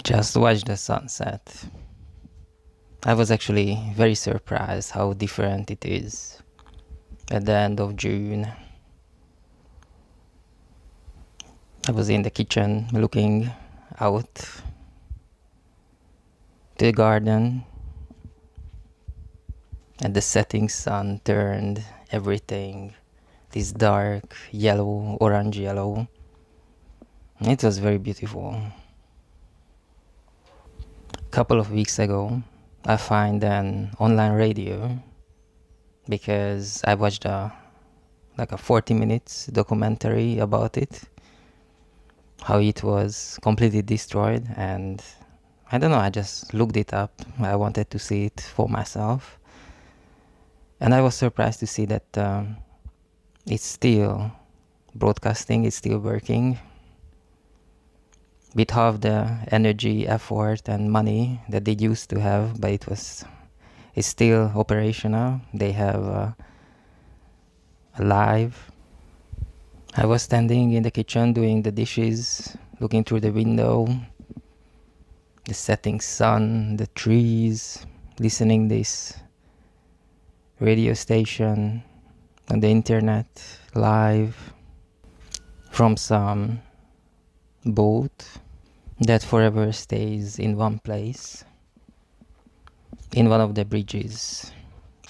Just watch the sunset. I was actually very surprised how different it is at the end of June. I was in the kitchen looking out to the garden, and the setting sun turned everything this dark yellow, orange yellow. It was very beautiful. A couple of weeks ago, I find an online radio because I watched a 40 minutes documentary about it, how it was completely destroyed, and I don't know, I just looked it up. I wanted to see it for myself, and I was surprised to see that it's still broadcasting, it's still working with half the energy, effort, and money that they used to have, but it's still operational. They have alive. I was standing in the kitchen doing the dishes, looking through the window, the setting sun, the trees, listening this radio station on the internet live from some boat that forever stays in one place, in one of the bridges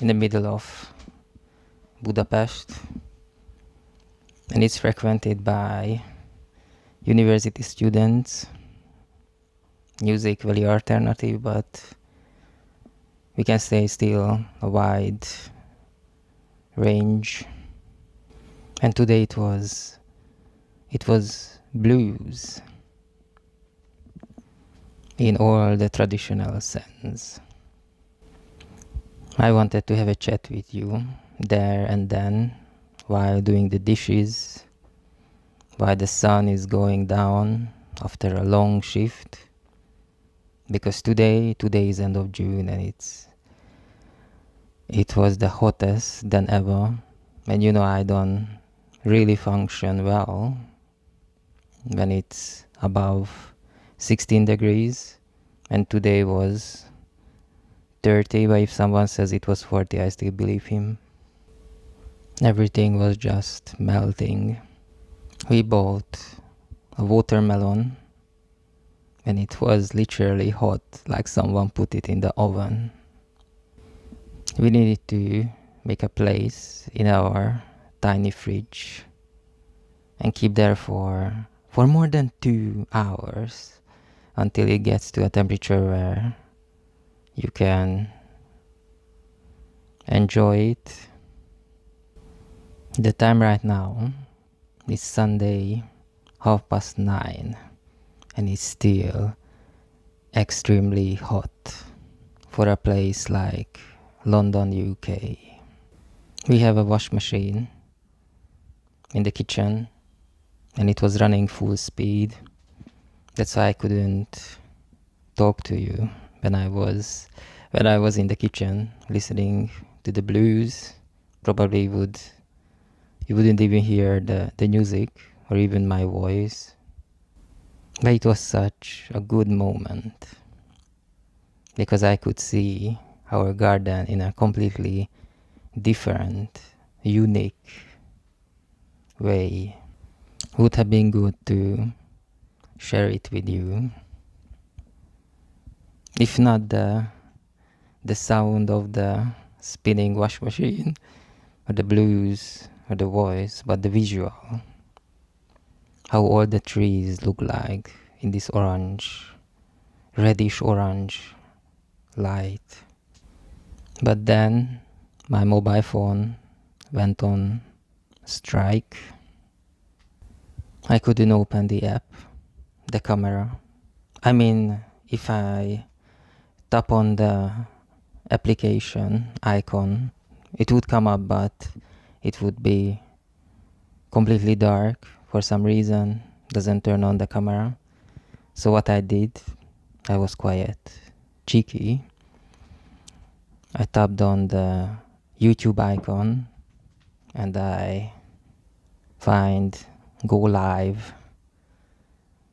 in the middle of Budapest, and it's frequented by university students. Music very alternative, but we can say still a wide range. And today it was blues in all the traditional sense. I wanted to have a chat with you there and then while doing the dishes, while the sun is going down after a long shift, because today is end of June, and it was the hottest than ever. And you know, I don't really function well when it's above 16 degrees, and today was 30, but if someone says it was 40, I still believe him. Everything was just melting. We bought a watermelon, and it was literally hot, like someone put it in the oven. We needed to make a place in our tiny fridge and keep there for more than 2 hours until it gets to a temperature where you can enjoy it. The time right now is Sunday, 9:30, and it's still extremely hot for a place like London, UK. We have a wash machine in the kitchen, and it was running full speed. That's why I couldn't talk to you when I was in the kitchen listening to the blues. Probably you wouldn't even hear the music or even my voice. But it was such a good moment because I could see our garden in a completely different, unique way. Would have been good to share it with you. If not the sound of the spinning wash machine or the blues or the voice, but the visual. How all the trees look like in this reddish orange light. But then my mobile phone went on strike. I couldn't open the app, the camera. I mean, if I tap on the application icon, it would come up, but it would be completely dark for some reason, doesn't turn on the camera. So what I did, I was quiet, cheeky. I tapped on the YouTube icon and I find go live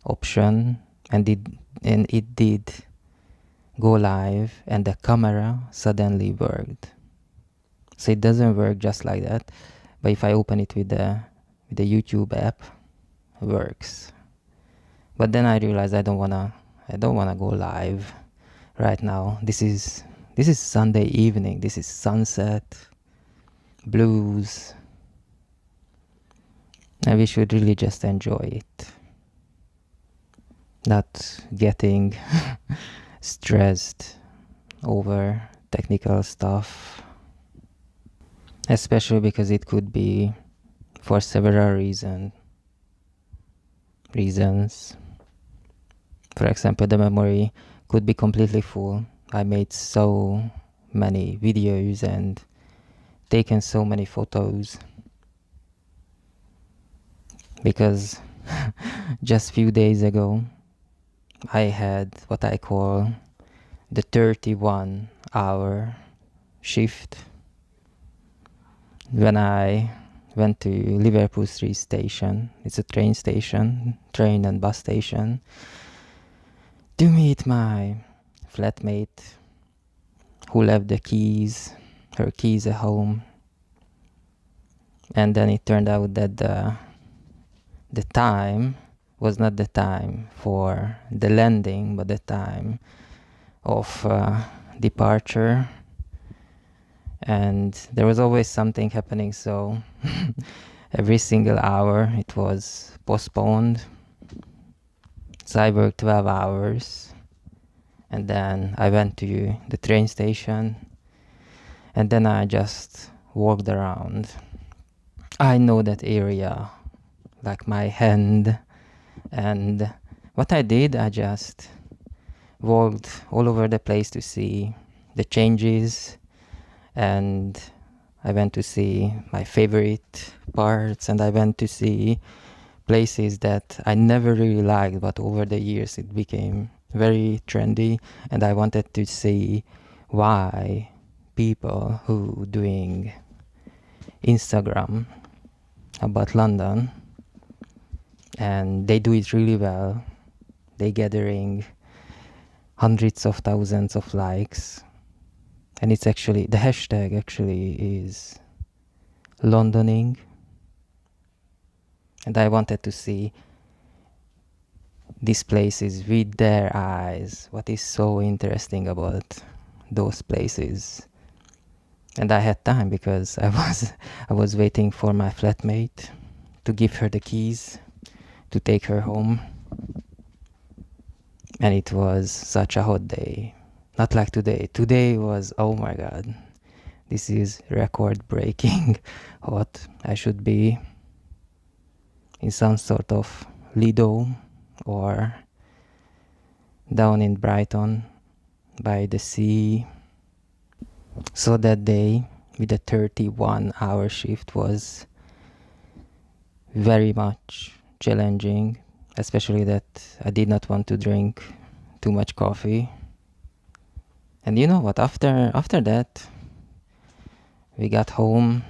option and and it did go live, and the camera suddenly worked. So it doesn't work just like that, but if I open it with the YouTube app, it works. But then I realized I don't wanna go live right now. This is Sunday evening. This is sunset, blues, and we should really just enjoy it. Not getting stressed over technical stuff, especially because it could be for several reasons. For example, the memory could be completely full. I made so many videos and taken so many photos because just few days ago I had what I call the 31-hour shift when I went to Liverpool Street Station. It's a train and bus station, to meet my flatmate who left her keys at home. And then it turned out that the time was not the time for the landing, but the time of departure. And there was always something happening, so every single hour it was postponed. So I worked 12 hours, and then I went to the train station, and then I just walked around. I know that area like my hand, and what I did, I just walked all over the place to see the changes, and I went to see my favorite parts, and I went to see places that I never really liked, but over the years it became very trendy, and I wanted to see why people who doing Instagram about London, and they do it really well, they gathering hundreds of thousands of likes, and it's actually, the hashtag actually is Londoning, and I wanted to see these places with their eyes. What is so interesting about those places? And I had time because I was waiting for my flatmate to give her the keys to take her home. And it was such a hot day. Not like today. Today was, oh my god, this is record-breaking hot. I should be in some sort of Lido or down in Brighton by the sea. So that day with the 31-hour shift was very much challenging, especially that I did not want to drink too much coffee. And you know what, after that we got home.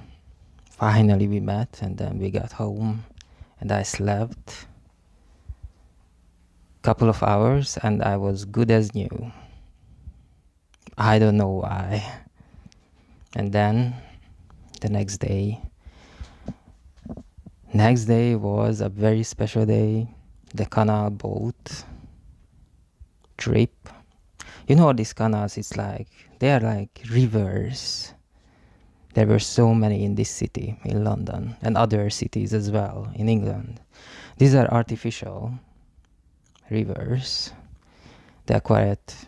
Finally we met, and then we got home and I slept couple of hours and I was good as new. I don't know why. And then the next day was a very special day. The canal boat trip. You know, these canals, it's like, they are like rivers. There were so many in this city, in London, and other cities as well, in England. These are artificial rivers. They are quite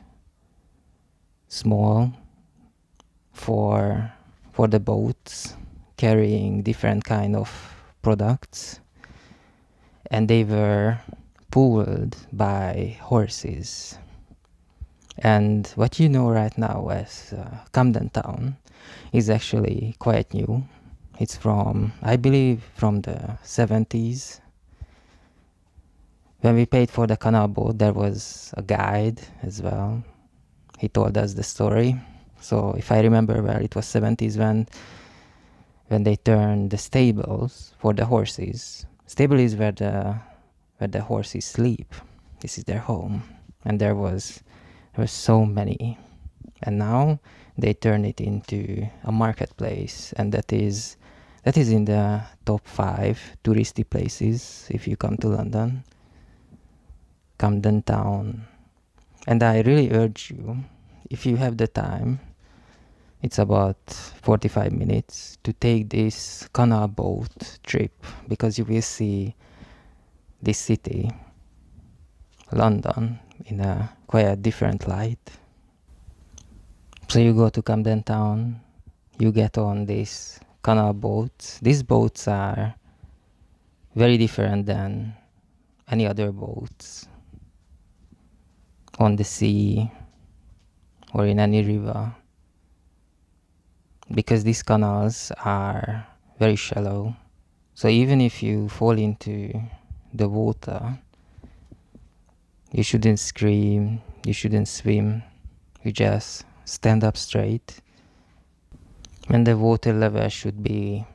small for the boats carrying different kind of products, and they were pulled by horses. And what you know right now as Camden Town is actually quite new. It's from, I believe, from the 70s. When we paid for the canal boat, there was a guide as well. He told us the story. So if I remember well, it was 70s when they turned the stables for the horses. Stable is where the horses sleep. This is their home. and there were so many. And now they turn it into a marketplace, and that is in the top 5 touristy places if you come to London. Camden Town. And I really urge you, if you have the time, it's about 45 minutes, to take this canal boat trip, because you will see this city, London, in a quite different light. So you go to Camden Town, you get on these canal boats. These boats are very different than any other boats on the sea or in any river, because these canals are very shallow. So even if you fall into the water, you shouldn't scream, you shouldn't swim, you just stand up straight. And the water level should be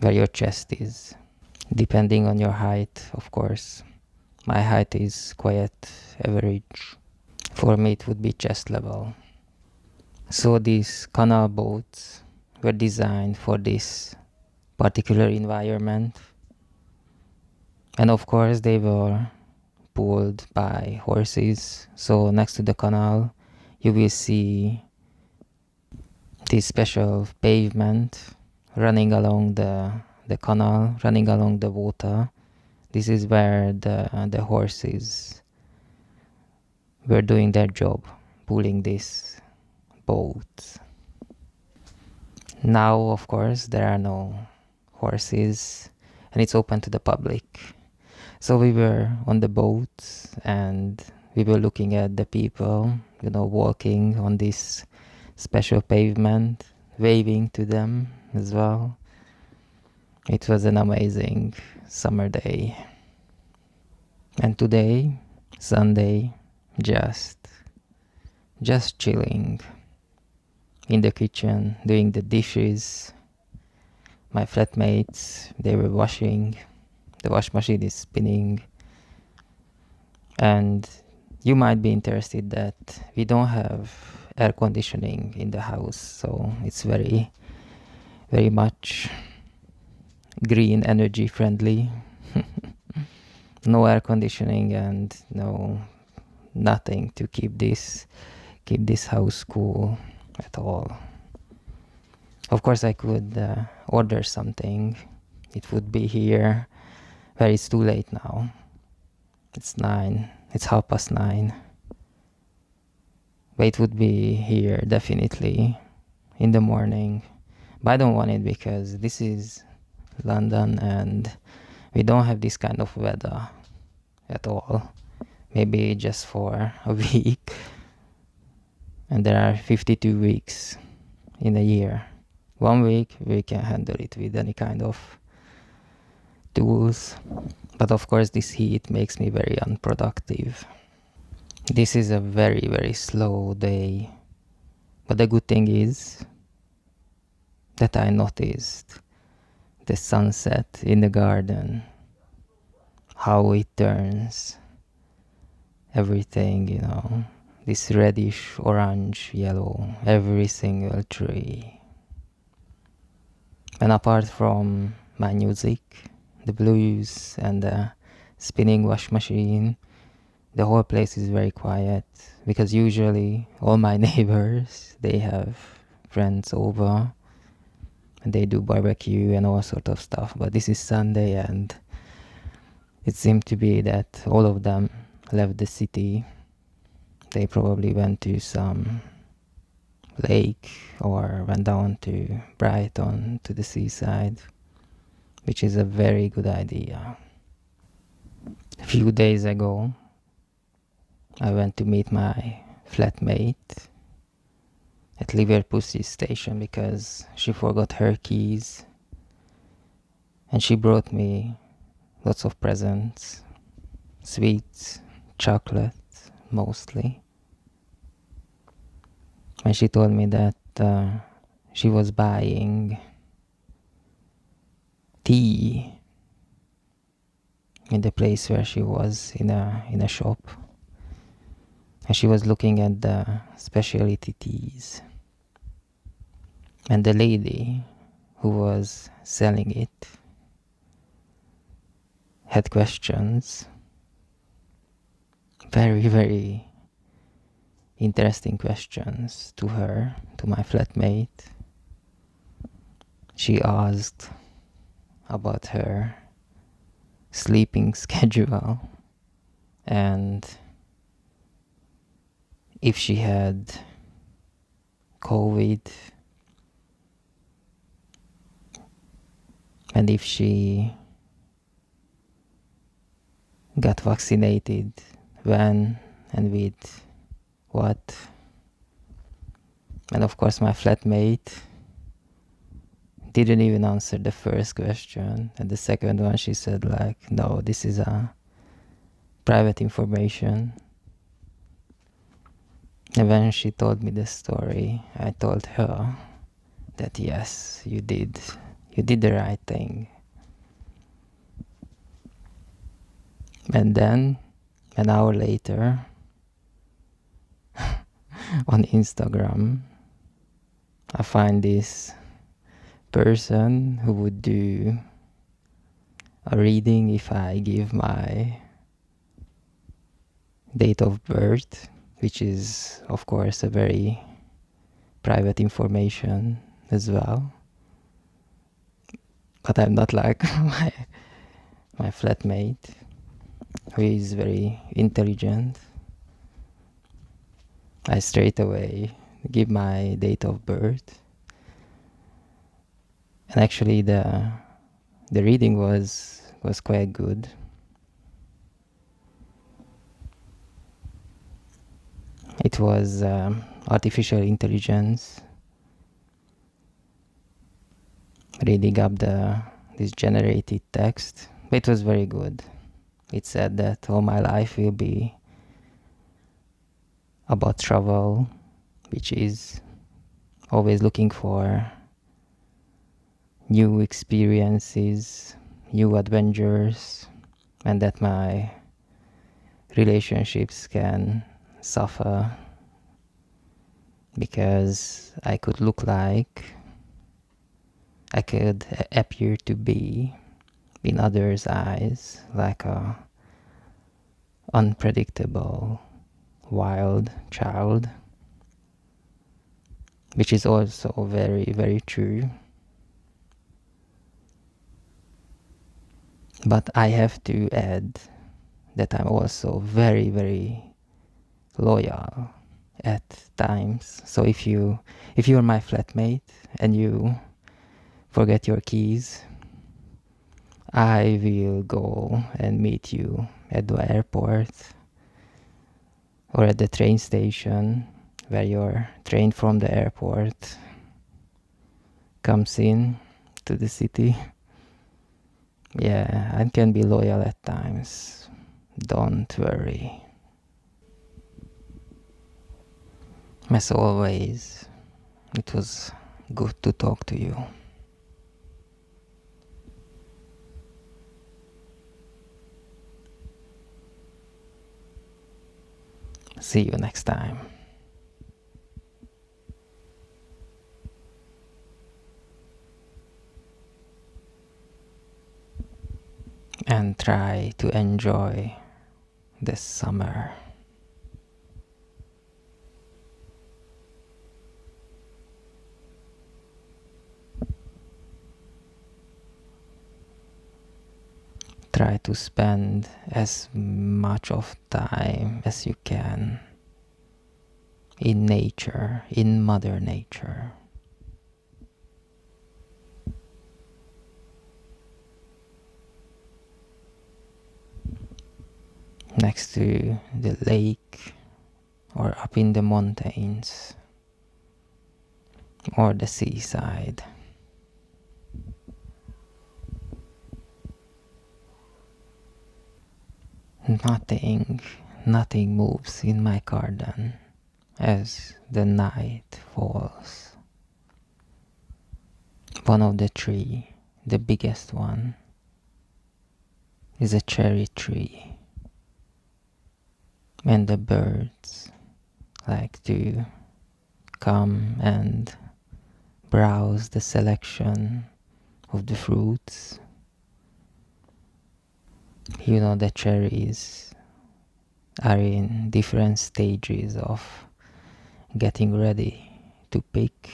where your chest is, depending on your height, of course. My height is quite average. For me, it would be chest level. So these canal boats were designed for this particular environment. And of course, they were pulled by horses. So next to the canal, you will see this special pavement running along the canal, running along the water. This is where the horses were doing their job, pulling this boat. Now, of course, there are no horses and it's open to the public. So we were on the boat and we were looking at the people, walking on this special pavement, waving to them as well. It was an amazing summer day. And today, Sunday, just chilling in the kitchen, doing the dishes. My flatmates, they were washing. The wash machine is spinning. And you might be interested that we don't have air conditioning in the house, so it's very, very much green energy friendly. No air conditioning and nothing to keep this house cool at all. Of course, I could order something. It would be here, but it's too late now. It's 9. It's 9:30. But it would be here definitely in the morning. But I don't want it because this is London and we don't have this kind of weather at all. Maybe just for a week. And there are 52 weeks in a year. 1 week we can handle it with any kind of tools. But of course this heat makes me very unproductive. This is a very, very slow day. But the good thing is that I noticed the sunset in the garden, how it turns everything, this reddish, orange, yellow, every single tree. And apart from my music, the blues and the spinning wash machine, the whole place is very quiet because usually all my neighbors, they have friends over and they do barbecue and all sort of stuff. But this is Sunday and it seemed to be that all of them left the city. They probably went to some lake or went down to Brighton, to the seaside, which is a very good idea. A few days ago, I went to meet my flatmate at Liverpool station because she forgot her keys and she brought me lots of presents, sweets, chocolate mostly. And she told me that she was buying tea in the place where she was in a shop, and she was looking at the specialty teas, and the lady who was selling it had questions, very, very interesting questions to her, to my flatmate. She asked about her sleeping schedule and if she had COVID and if she got vaccinated, when and with what. And of course my flatmate didn't even answer the first question, and the second one she said like, no, this is a private information. And when she told me the story, I told her that yes, you did the right thing. And then an hour later on Instagram I find this person who would do a reading if I give my date of birth, which is of course a very private information as well. But I'm not like my flatmate, who is very intelligent. I straight away give my date of birth. And actually the reading was quite good. It was artificial intelligence reading up this generated text. But it was very good. It said that all my life will be about travel, which is always looking for new experiences, new adventures, and that my relationships can suffer because I could appear to be in others' eyes like a unpredictable wild child, which is also very, very true. But I have to add that I'm also very, very loyal at times. So if you're my flatmate and you forget your keys, I will go and meet you at the airport or at the train station where your train from the airport comes in to the city. Yeah, I can be loyal at times. Don't worry. As always, it was good to talk to you. See you next time. And try to enjoy this summer. Try to spend as much of time as you can in nature, in Mother Nature. Next to the lake or up in the mountains or the seaside. Nothing moves in my garden as the night falls. One of the tree, the biggest one, is a cherry tree, and the birds like to come and browse the selection of the fruits. You know, the cherries are in different stages of getting ready to pick.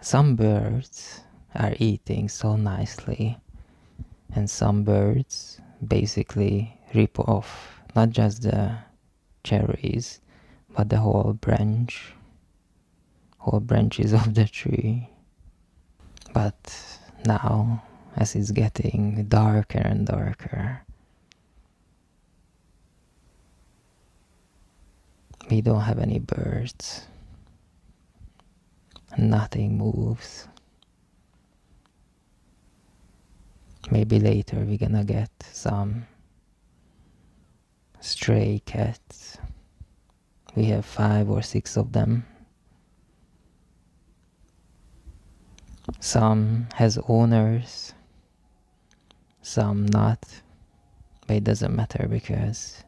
Some birds are eating so nicely, and some birds basically rip off not just the cherries, but the whole branches of the tree. But now, as it's getting darker and darker, we don't have any birds. Nothing moves. Maybe later we're gonna get some stray cats. We have 5 or 6 of them. Some has owners, some not, but it doesn't matter because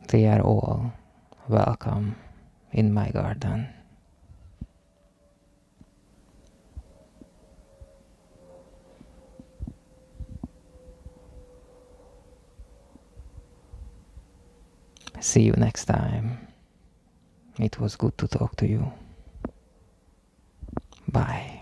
they are all welcome in my garden. See you next time. It was good to talk to you. Bye.